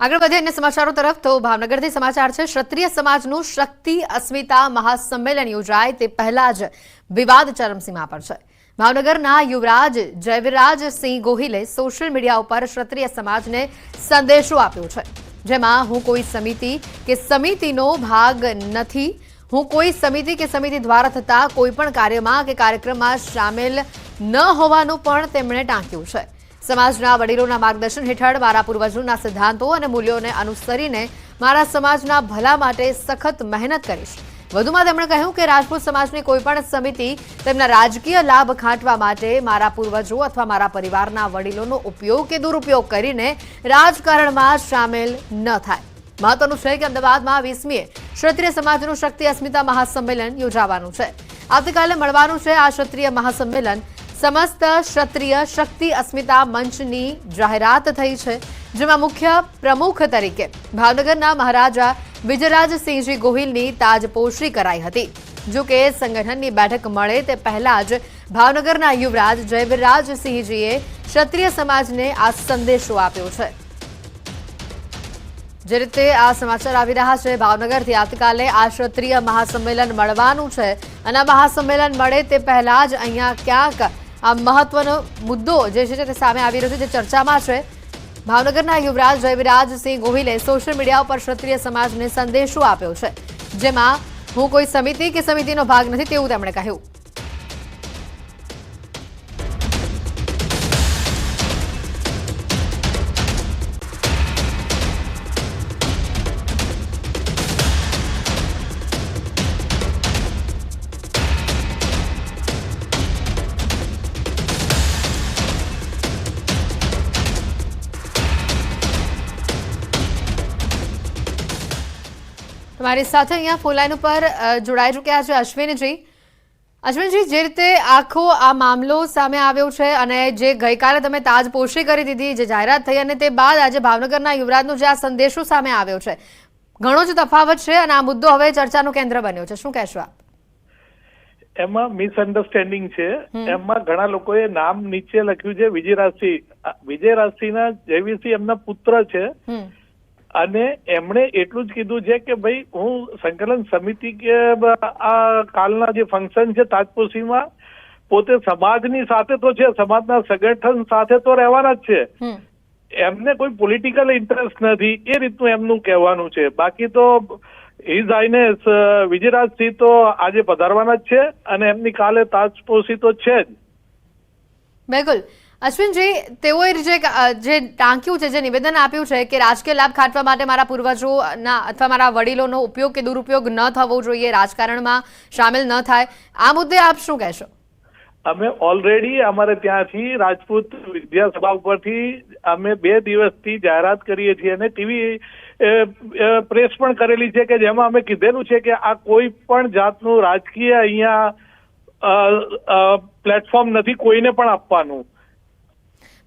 આગળ વધીએ અન્ય સમાચારો તરફ તો ભાવનગરથી સમાચાર છે। ક્ષત્રિય સમાજનું શક્તિ અસ્મિતા મહાસંમેલન યોજાય તે પહેલા જ વિવાદ ચરમસીમા પર છે। ભાવનગરના યુવરાજ જયવિરાજસિંહ ગોહિલે સોશિયલ મીડિયા ઉપર ક્ષત્રિય સમાજને સંદેશો આપ્યો છે, જેમાં હું કોઈ સમિતિ કે સમિતિનો ભાગ નથી, હું કોઈ સમિતિ કે સમિતિ દ્વારા થતા કોઈપણ કાર્યમાં કે કાર્યક્રમમાં સામેલ ન હોવાનું પણ તેમણે ટાંક્યું છે। સમાજના વડીલોના માર્ગદર્શન હેઠળ મારા પૂર્વજોના સિદ્ધાંતો અને મૂલ્યોને અનુસરીને મારા સમાજના ભલા માટે સખત મહેનત કરીશ। વધુમાં તેમણે કહ્યું કે રાજપૂત સમાજની કોઈપણ સમિતિ તેમના રાજકીય લાભ ખાંટવા માટે મારા પૂર્વજો અથવા મારા પરિવારના વડીલોનો ઉપયોગ કે દુરુપયોગ કરીને રાજકારણમાં સામેલ ન થાય। મહત્વનું છે કે અમદાવાદમાં 20મીએ ક્ષત્રિય સમાજનું શક્તિ અસ્મિતા મહાસંમેલન યોજાવાનું છે। આવતીકાલે મળવાનું છે આ ક્ષત્રિય મહાસંમેલન। સમસ્ત ક્ષત્રિય શક્તિ અસ્મિતા મંચની જાહેરાત થઈ છે, જેમાં મુખ્ય પ્રમુખ તરીકે ભાવનગરના મહારાજા વિજયરાજસિંહજી ગોહિલની તાજપોશી કરાઈ હતી। જો કે સંગઠનની બેઠક મળે તે પહેલા જ ભાવનગરના યુવરાજ જયવિરાજસિંહજીએ ક્ષત્રિય સમાજને આ સંદેશો આપ્યો છે। જે રીતે આ સમાચાર આવી રહ્યા છે, ભાવનગરથી આવતીકાલે આ ક્ષત્રિય મહાસંમેલન મળવાનું છે અને આ મહાસંમેલન મળે તે પહેલા જ અહીંયા ક્યાંક આ મહત્વનો મુદ્દો જે છે તે સામે આવી રહ્યો છે, જે ચર્ચામાં છે। ભાવનગરના યુવરાજ જયવિરાજસિંહ ગોહિલે સોશિયલ મીડિયા ઉપર ક્ષત્રિય સમાજને સંદેશો આપ્યો છે, જેમાં હું કોઈ સમિતિ કે સમિતિનો ભાગ નથી તેવું તેમણે કહ્યું। हमारी साथ अहीं फोन लाइन पर जोड़ाई चुक्या है अश्विनजी। अश्विनजी, जे रीते आखो आ मामलो सामे आव्यो छे अने जे गईकाले तमे ताजपोशी करी दीधी, जे जाहेरात थई अने ते बाद आज भावनगरना युवराजनो जे आ संदेशो सामे आव्यो छे, घणो ज तफावत छे अने आ मुद्दो हवे चर्चानुं केंद्र बन्यो छे, शुं कहेशो आप? એમાં મિસઅન્ડરસ્ટેન્ડિંગ છે। એમાં ઘણા લોકોએ નામ નીચે લખ્યું છે વિજયરાજસિંહના જયવીરસિંહ એમના પુત્ર છે અને એમણે એટલું જ કીધું છે કે ભાઈ હું સંકલન સમિતિ કે આ કાલના જે ફંક્શન છે તાજપોશીમાં પોતે સમાજની સાથે તો છે, સમાજના સંગઠન સાથે તો રહેવાના જ છે, એમને કોઈ પોલિટિકલ ઇન્ટરેસ્ટ નથી, એ રીતનું એમનું કહેવાનું છે। બાકી તો હિઝ હાઇનેસ વિજયરાજસિંહ તો આજે પધારવાના જ છે અને એમની કાલે તાજપોશી તો છે જ। બિલકુલ અશ્વિનજી, તેઓએ જે ટાંક્યું છે, જે નિવેદન આપ્યું છે કે રાજકીય લાભ ખાટવા માટે મારા પૂર્વજોના અથવા મારા વડીલોનો ઉપયોગ કે દુરુપયોગ ન થવો જોઈએ, રાજકારણમાં સામેલ ન થાય, આ મુદ્દે આપ શું કહેશો? અમે ઓલરેડી અમારે ત્યાંથી રાજપૂત વિદ્યાસભા ઉપરથી અમે 2 દિવસથી જાહેરાત કરીએ છીએ અને ટીવી પ્રેસ પણ કરેલી છે કે જેમાં અમે કીધેલું છે કે આ કોઈ પણ જાતનું રાજકીય અહીંયા પ્લેટફોર્મ નથી કોઈને પણ આપવાનું।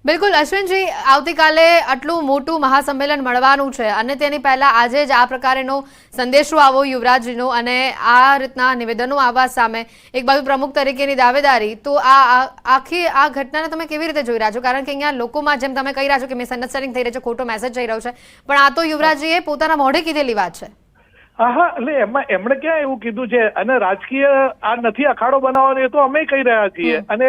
બિલકુલ અશ્વિનજી, આવતીકાલે આટલું મોટું મહાસંમેલન મળવાનું છે અને તેની પહેલા આજે જ આ પ્રકારનો સંદેશો આવો યુવરાજજીનો અને આ રીતના નિવેદનો આવવા સામે એક બાજુ પ્રમુખ તરીકેની દાવેદારી, તો આ આખી આ ઘટનાને તમે કેવી રીતે જોઈ રહ્યા છો? કારણ કે અહીંયા લોકોમાં જેમ તમે કહી રહ્યા છો કે મિસઅન્ડરસ્ટેન્ડિંગ થઈ રહી છે, ખોટો મેસેજ જઈ રહ્યો છે, પણ આ તો યુવરાજજીએ પોતાના મોઢે કીધેલી વાત છે। હા, એટલે એમાં એમણે ક્યાં એવું કીધું છે અને રાજકીય આ નથી અખાડો બનાવવાનો, એ તો અમે કહી રહ્યા છીએ અને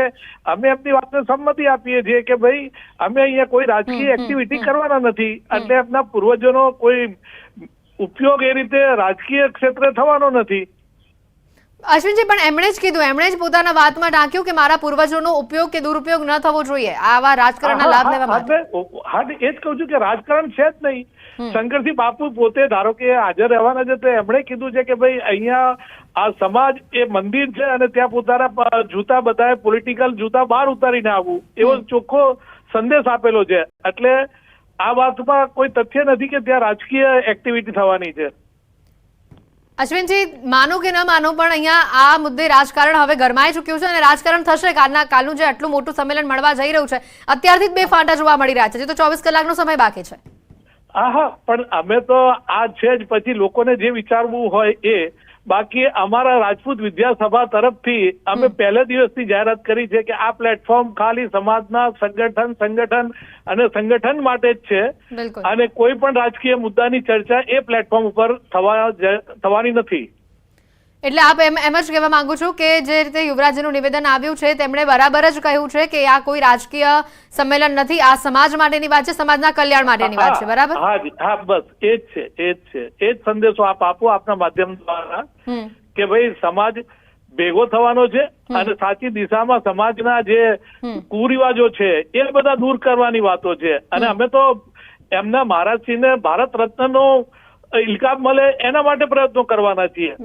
અમે એમની વાતને સંમતિ આપીએ છીએ કે ભાઈ અમે અહીંયા કોઈ રાજકીય એક્ટિવિટી કરવાના નથી, એટલે એમના પૂર્વજોનો કોઈ ઉપયોગ એ રીતે રાજકીય ક્ષેત્રે થવાનો નથી। અશ્વિનજી, પણ એમણે જ કીધું, એમણે જ પોતાના વાતમાં ટાંક્યું કે મારા પૂર્વજોનો ઉપયોગ કે દુરુપયોગ ન થવો જોઈએ આવા રાજકારણના લાભ લેવા માટે। હા, એ જ કહું છું કે રાજકારણ છે જ નહીં। શંકરસિંહ બાપુ પોતે ધારો કે હાજર રહેવાના છે, તો એમણે કીધું છે કે ભાઈ અહીંયા આ સમાજ એ મંદિર છે અને ત્યાં પોતાના જૂતા બધાએ પોલિટિકલ જૂતા બહાર ઉતારીને આવવું, એવો ચોખ્ખો સંદેશ આપેલો છે। એટલે આ વાતમાં કોઈ તથ્ય નથી કે ત્યાં રાજકીય એક્ટિવિટી થવાની છે। અશ્વિનજી, માનો કે ન માનો પણ અહીંયા આ મુદ્દે રાજકારણ હવે ગરમાઈ ચૂક્યું છે અને રાજકારણ થશે। કાલનું જે આટલું મોટું સંમેલન મળવા જઈ રહ્યું છે, અત્યારથી જ 2 ફાંટા જોવા મળી રહ્યા છે, જે તો 24 કલાકનો સમય બાકી છે। હા, પણ અમે તો આ છે જ, પછી લોકોને જે વિચારવું હોય એ બાકી અમારા રાજપૂત વિદ્યાસભા તરફથી અમે પહેલા દિવસથી જાહેરાત કરી છે કે આ પ્લેટફોર્મ ખાલી સમાજના સંગઠન માટે જ છે બિલકુલ અને કોઈ પણ રાજકીય મુદ્દાની ચર્ચા એ પ્લેટફોર્મ ઉપર થવાની નથી. એટલે આપ એમ જ કહેવા માંગુ છું કે જે રીતે યુવરાજનું નિવેદન આવ્યું છે તેમણે બરાબર જ કહ્યું છે કે આ કોઈ રાજકીય સંમેલન નથી, આ સમાજ માટેની વાત છે, સમાજના કલ્યાણ માટેની વાત છે, બરાબર? હા, બસ એ જ સંદેશો આપ આપો આપના માધ્યમ દ્વારા કે ભાઈ સમાજ ભેગો થવાનો છે અને સાચી દિશામાં સમાજના જે કુરિવાજો છે એ બધા દૂર કરવાની વાતો છે. અને અમે તો એમના મહારાજશ્રીને ભારત રત્નનો ઇલકાબ મળે એના માટે પ્રયત્નો કરવાના છીએ.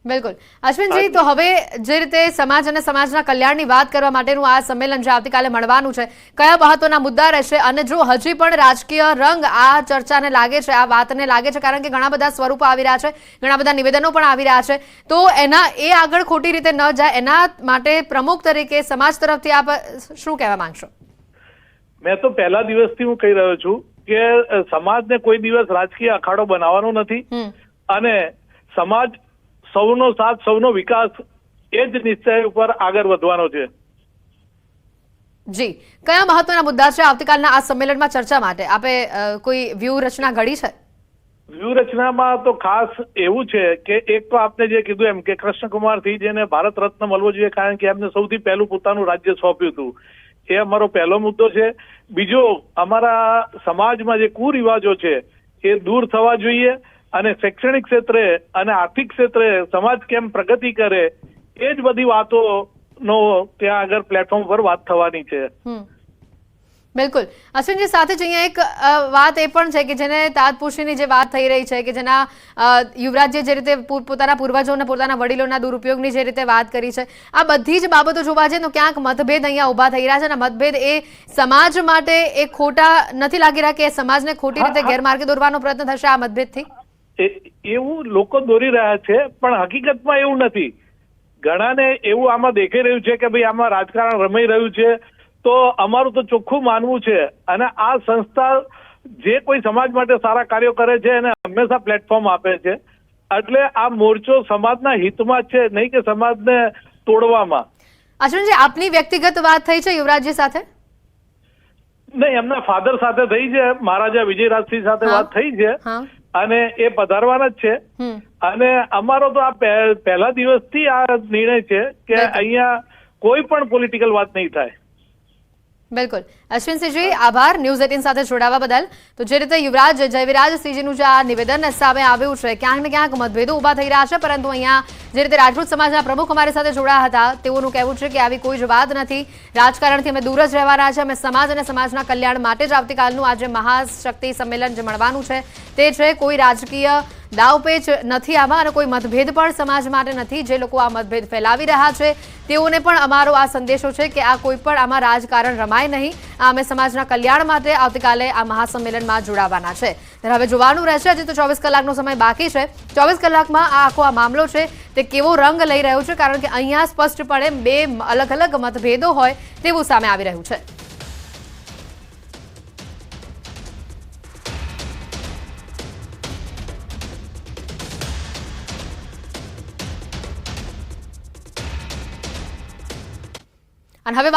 બિલકુલ અશ્વિનજી, તો હવે જે રીતે સમાજ અને સમાજના કલ્યાણની વાત કરવા માટેનું આ સંમેલન જે આવતીકાલે મળવાનું છે, કયા મહત્વના મુદ્દા રહેશે અને જો હજી પણ રાજકીય રંગ આ ચર્ચાને લાગે છે, આ વાતને લાગે છે, કારણ કે ઘણા બધા સ્વરૂપો આવી રહ્યા છે, ઘણા બધા નિવેદનો પણ આવી રહ્યા છે, તો એ આગળ ખોટી રીતે ન જાય એના માટે પ્રમુખ તરીકે સમાજ તરફથી આપ શું કહેવા માંગશો? મેં તો પહેલા દિવસથી હું કહી રહ્યો છું કે સમાજને કોઈ દિવસ રાજકીય અખાડો બનાવવાનો નથી અને સમાજ સૌનો સાથ સૌનો વિકાસ એ જ નિશ્ચય ઉપર આગળ વધવાનો છે. જી, કયા મહત્વના મુદ્દા છે આવતીકાલના આ સંમેલનમાં ચર્ચા માટે? આપે કોઈ વ્યૂહરચના ઘડી છે? વ્યૂહરચનામાં તો ખાસ એવું છે કે એક તો આપને જે કીધું એમ કે કૃષ્ણકુમારથી જેને ભારત રત્ન મળવો જોઈએ કારણ કે એમને સૌથી પહેલું પોતાનું રાજ્ય સોંપ્યું હતું, એ અમારો પહેલો મુદ્દો છે. બીજો, અમારા સમાજમાં જે કુરિવાજો છે એ દૂર થવા જોઈએ અને શૈક્ષણિક ક્ષેત્રે અને આર્થિક ક્ષેત્રે સમાજ કેમ પ્રગતિ કરે એ જ બધી વાતોનો ત્યાં આગળ પ્લેટફોર્મ પર વાત થવાની છે. બિલકુલ અશ્વિનજી, સાથે જ અહીંયા એક વાત એ પણ છે કે જેને તાજપોશીની જે વાત થઈ રહી છે કે જેના યુવરાજે જે રીતે પોતાના પૂર્વજોને પોતાના વડીલોના દુરુપયોગની જે રીતે વાત કરી છે, આ બધી જ બાબતો જોવા જઈએ તો ક્યાંક મતભેદ અહીંયા ઉભા થઈ રહ્યા છે અને મતભેદ એ સમાજ માટે એ ખોટા નથી લાગી રહ્યા કે સમાજને ખોટી રીતે ગેરમાર્ગે દોરવાનો પ્રયત્ન થશે આ મતભેદથી? એવું લોકો દોરી રહ્યા છે પણ હકીકતમાં એવું નથી. ઘણાને એવું આમાં દેખાઈ રહ્યું છે કે ભાઈ આમાં રાજકારણ રમાઈ રહ્યું છે, તો અમારું તો ચોખ્ખું માનવું છે અને આ સંસ્થા જે કોઈ સમાજ માટે સારા કાર્યો કરે છે એને હંમેશા પ્લેટફોર્મ આપે છે. એટલે આ મોરચો સમાજના હિતમાં છે, નહીં કે સમાજને તોડવામાં. અશ્વિનજી, આપની વ્યક્તિગત વાત થઈ છે યુવરાજજી સાથે? નહીં, એમના ફાધર સાથે થઈ છે, મહારાજા વિજયરાજસિંહ સાથે વાત થઈ છે અને એ પધારવાના જ છે. અને અમારો તો આ પહેલા દિવસથી આ નિર્ણય છે કે અહીંયા કોઈ પણ પોલિટિકલ વાત નહીં થાય. બિલકુલ અશ્વિનસિંહજી, આભાર ન્યૂઝ 18 સાથે જોડાવા બદલ. તો જે રીતે યુવરાજ જયવિરાજસિંહજીનું જે આ નિવેદન સામે આવ્યું છે, ક્યાંક ને ક્યાંક મતભેદો ઉભા થઈ રહ્યા છે, પરંતુ અહીંયા જે રીતે રાજપૂત સમાજના પ્રમુખ અમારી સાથે જોડાયા હતા તેઓનું કહેવું છે કે આવી કોઈ જ વાત નથી, રાજકારણથી અમે દૂર જ રહેવાના છે, અમે સમાજ અને સમાજના કલ્યાણ માટે જ આવતીકાલનું આજે મહાશક્તિ સંમેલન જે મળવાનું છે તે છે. કોઈ રાજકીય દાવપેચ નથી આમાં અને કોઈ મતભેદ પણ સમાજ માટે નથી. જે લોકો આ મતભેદ ફેલાવી રહ્યા છે તેઓને પણ અમારો આ સંદેશો છે કે આ કોઈ પણ આમાં રાજકારણ રમાય નહીં, આ અમે સમાજના કલ્યાણ માટે આવતીકાલે આ મહાસંમેલનમાં જોડાવાના છે. ત્યારે હવે જોવાનું રહેશે, હજી તો 24 કલાકનો સમય બાકી છે. 24 કલાકમાં આ આખો આ મામલો છે તે કેવો રંગ લઈ રહ્યો છે, કારણ કે અહીંયા સ્પષ્ટપણે બે અલગ અલગ મતભેદો હોય તેવું સામે આવી રહ્યું છે. અને હવે